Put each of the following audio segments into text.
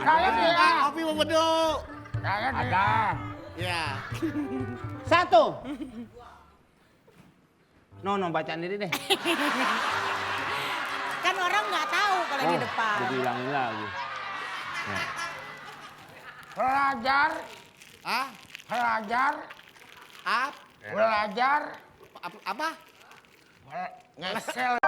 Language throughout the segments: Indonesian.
Saya tidak. Kopi mau beduk. Saya tidak. Ya. Satu. No, bacaan diri deh. Kan orang nggak tahu kalau di depan. Jadi ulangin lagi. Ya. Belajar, Ah? belajar, belajar, Apa? ngesel.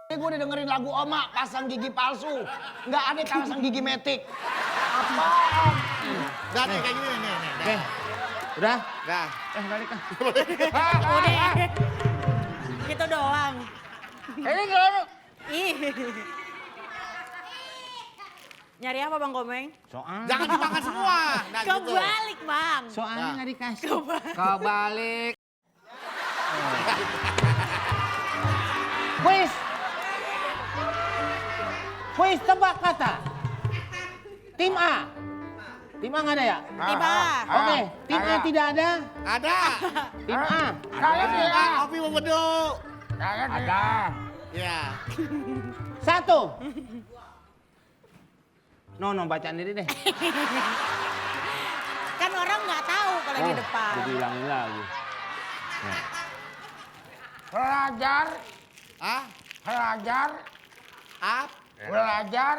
Ini gue udah dengerin lagu Oma, pasang gigi palsu. Nggak ada pasang gigi metik. Apaan? Udah nih kayak gini nih. Oke. Udah? Dah. Balik kan. Udah. Gitu doang. Ini gimana? Ih. Nyari apa Bang Komeng? Soalnya. Jangan dimakan semua. Nah, gitu. Kebalik Bang. Soalnya nggak dikasih. Kebalik. Kuis. Kuis tebak kata. Tim A. Tim A nggak ada ya? Tiba. Oke. Tim A tidak ada. Ada. Tim A. Saya tidak. Kopi mau beduk. Saya tidak. Ya. Satu. No, bacaan diri deh. Kan orang nggak tahu kalau di depan. Jadi ulangin lagi. Ya. Belajar, Ah? belajar, belajar,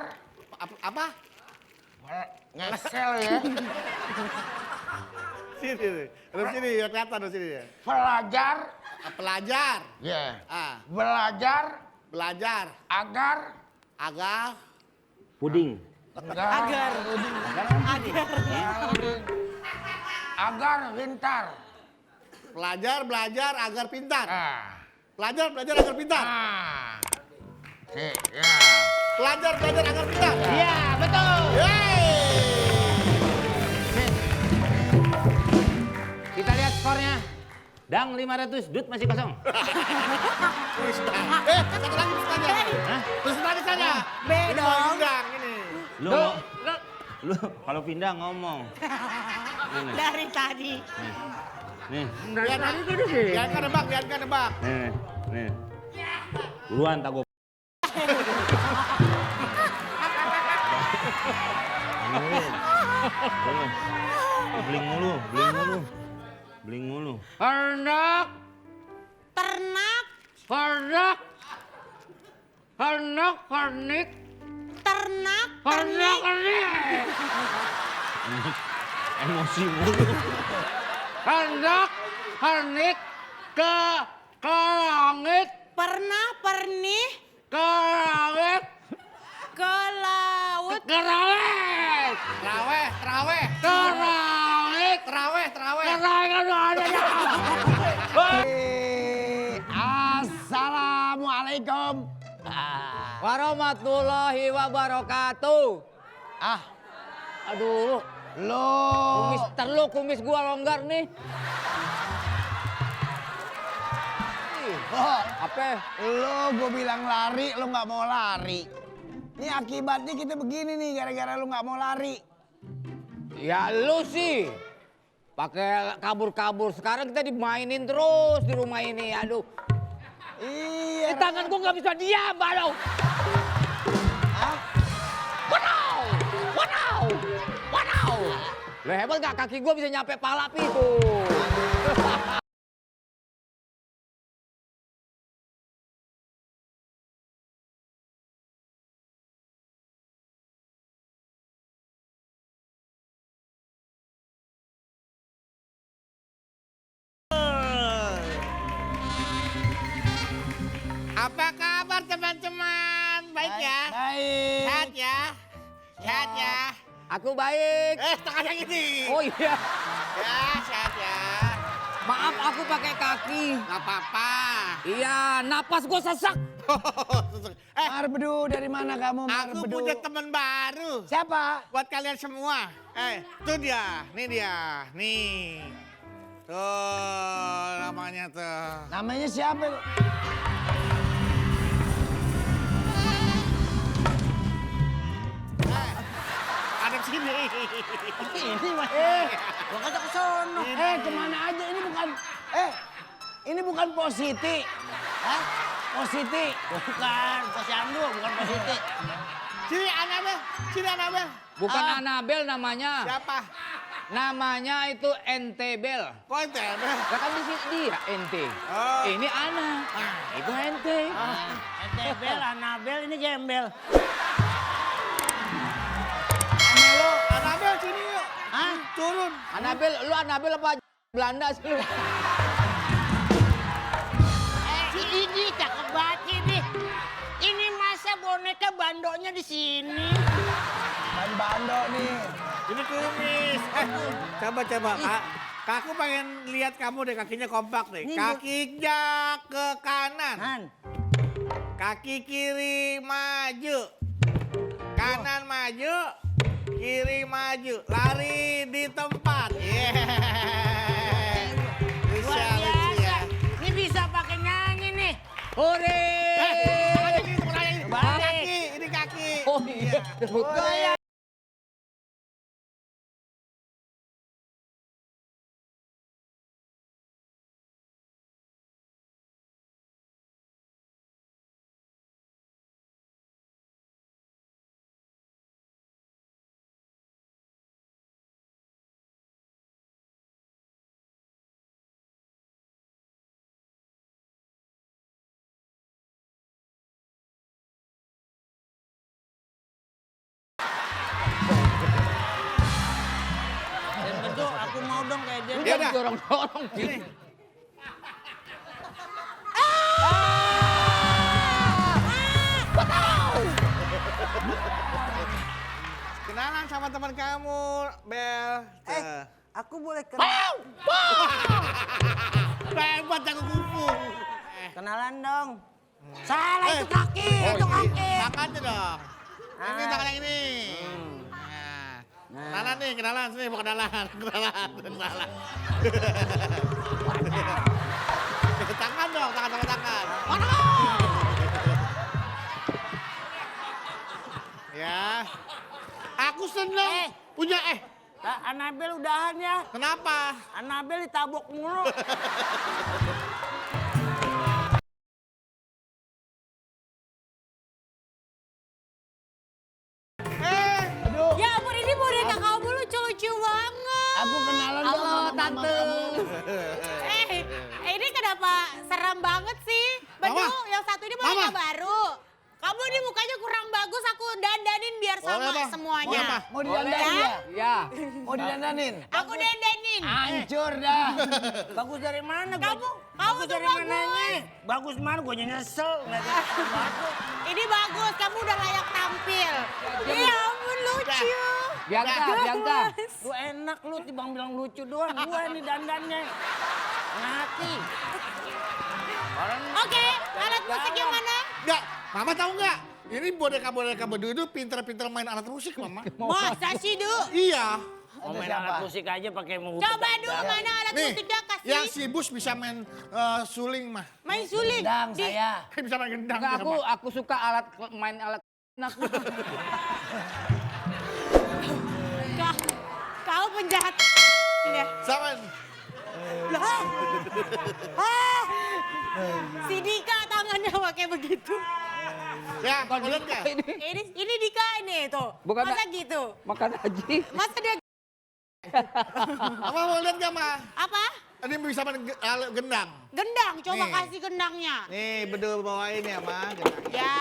Apa? ngesel ya. Sini. Terus sini ya kelihatan terus sini ya. Belajar, Pelajar. ya. Belajar Belajar agar Puding. Agar. agar pintar. belajar agar pintar. Ah. Belajar agar pintar. Ah. Ya. Belajar agar pintar. Iya, betul. Yeay. Kita lihat skornya. Dang 500, Dut masih kosong. Satu lagi pesannya. Hah? Terus lagi saja. B dong. Udang ini. Lu kalau pindah ngomong. Nih. Dari tadi. Nih. Biarkan nebak. Nih. Buruan tak gua. Bling mulu. Ternak, Ternak. ternak, ternak, ternik, Ternak. ternak, ternik. Emosi mulu. Ternak, ternik, ke langit, Pernah pernih ke langit, ke laut. ke langit, Terawih. ke langit, Terawih. ke langit ada ya. Assalamualaikum. Warahmatullahi wabarakatuh. Aduh, Lo, kumis gua longgar nih. Apa? gue bilang lari, lo nggak mau lari. Ini akibatnya kita begini nih, gara-gara lo nggak mau lari. Ya lu sih. Pakai kabur-kabur. Sekarang kita dimainin terus di rumah ini. Aduh. Iya. Tangan gua nggak bisa diam, Balo. Wow. Lo hebat gak? Kaki gua bisa nyampe palap itu. Apa kabar teman-teman? Baik ya? Baik. Sehat ya? Aku baik. Tangan yang ini. Oh iya. Ya, sehat ya. Maaf aku pakai kaki. Gak apa-apa. Iya, napas gua sesak. Marbedu, dari mana kamu Aku Marbedu? punya teman baru. Siapa? Buat kalian semua. Itu dia. Nih. Tuh, namanya tuh. Namanya siapa? Ada sini. Ini Mas. Gua kata ke sono. Kemana aja? Ini bukan positi. Hah? Positi. Bukan, Posyandu, bukan Positi. Sini Anabel, sini Anabel. Bukan Anabel namanya. Siapa? Namanya itu Entebel. Kok ente? Lah kan di sini dia ente. Oh. Ini Ana. Itu ente. Entebel, Anabel, ini gembel. Anabel sini yuk. Hah? Turun. Anabel, lu Anabel apa Belanda sih lu? Ini cakep banget ini. Ini masa boneka bandonya di sini. Ban bando nih. Ini kumis. Coba kak. Kakku pengen lihat kamu deh, kakinya kompak deh. Kakinya ke kanan. Han. Kaki kiri maju. Kanan maju. Kiri maju. Lari di tempat. Bisa, Luar lucu biasa. ya. Ini bisa pakai nyanyi nih. Hore! Kaki, ini kaki. Oh iya. Goyang. Betul, aku mau dong kayak dia. Ya udah. Dorong-dorong. Ini. Kenalan sama teman kamu, Bel. Aku boleh kenal. Hebat jago kungfu. Kenalan dong. Salah itu kaki, itu kaki. Tangannya dong. Ini Ah. tangan yang ini. Nah. Kenalan nih, kenalan. Sini mau kenalan. Kenalan. Tangan dong, tangan sama tangan. Ya. Aku seneng punya Anabel udahan ya. Kenapa? Anabel ditabok mulu. Ya ampun, ini boneka kamu lucu-lucu banget. Aku kenalan dong Halo, sama mama Tante. kamu. Ini kenapa serem banget sih? Bedu, Mama. yang satu ini boneka Mama. baru. Kamu ini mukanya kurang bagus, aku dandanin biar sama Boleh, Bang. semuanya. Boleh, Bang. Mau didandanin ya? Ya. Mau didandanin? Aku dandanin. Hancur dah. Bagus dari mana? Kamu bagus tuh dari bagus. mananya? Bagus mana? Gue nyesel. Nggak bagus. Ini bagus, kamu udah layak tampil. Ya ampun, lucu. Bianca. Lu enak lu, timbang bilang lucu doang. Gue ini dandannya. Ngati. Oke, alat musiknya mana? Enggak, Mama tahu nggak? Ini boneka-boneka Bedu itu pinter-pinter main alat musik, Mama. Masa sih, Du? Iya. Mau main alat musik aja pakai mau. Coba dulu mana alat Nih, musiknya kasih. yang si Bus bisa main suling, mah. Main suling. Gendang Di- saya. Bisa main gendang. Enggak, dia, Mah. aku suka main alat enak. Kau penjahat. Ya. Sama. Si Dika tangannya pakai begitu. Ya, kau lihat nggak? Ini Dika ini tuh. Bukan, Masa Kak. gitu? Makan haji. Masa dia Mama mau lihat nggak, Ma? apa? Ini bisa main alat gendang. Gendang, coba Nih. kasih gendangnya. Nih, Bedu bawain ya, Ma. Gendangnya. Ya,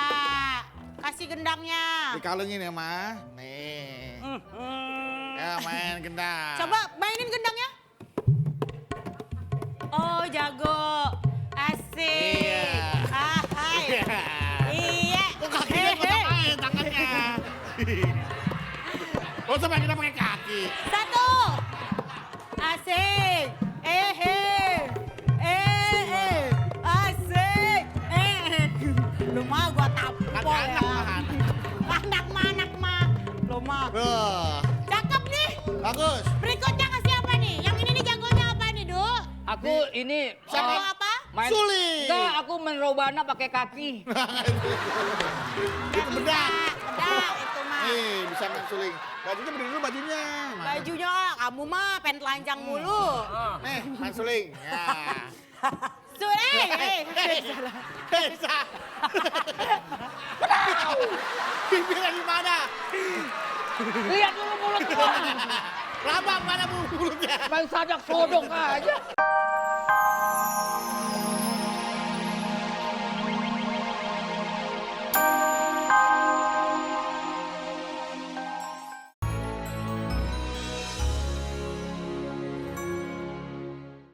kasih gendangnya. Dikalungin ya, Ma. Nih. Ya, main gendang. Coba mainin gendangnya. Oh, jago. Asik. Iya. Ah, hai. Iya. Iya. Kok kakinya kotak main tangannya? Oh, sampai kita pakai kaki. Satu. Asik. Asik. Lu mah gua tampol Anak-anak, ya. Mahan. Anak mah. Lu mah. Cakep nih. Bagus. Berikutnya kasih apa nih? Yang ini nih jagonya apa nih, Du? Aku ini Jago apa? main Suling. Enggak, aku main robana pakai kaki. Gak bisa. Bedak itu mah. Nih, bisa main suling. Bajunya berdiri dulu bajunya. Ma. Bajunya kamu mah pen telanjang mulu. Nih, main suling. Ya. Suling. Hesa. Bibirnya gimana? Lihat dulu mulut gua. Lambang mana mulutnya? Main sadak sodok aja.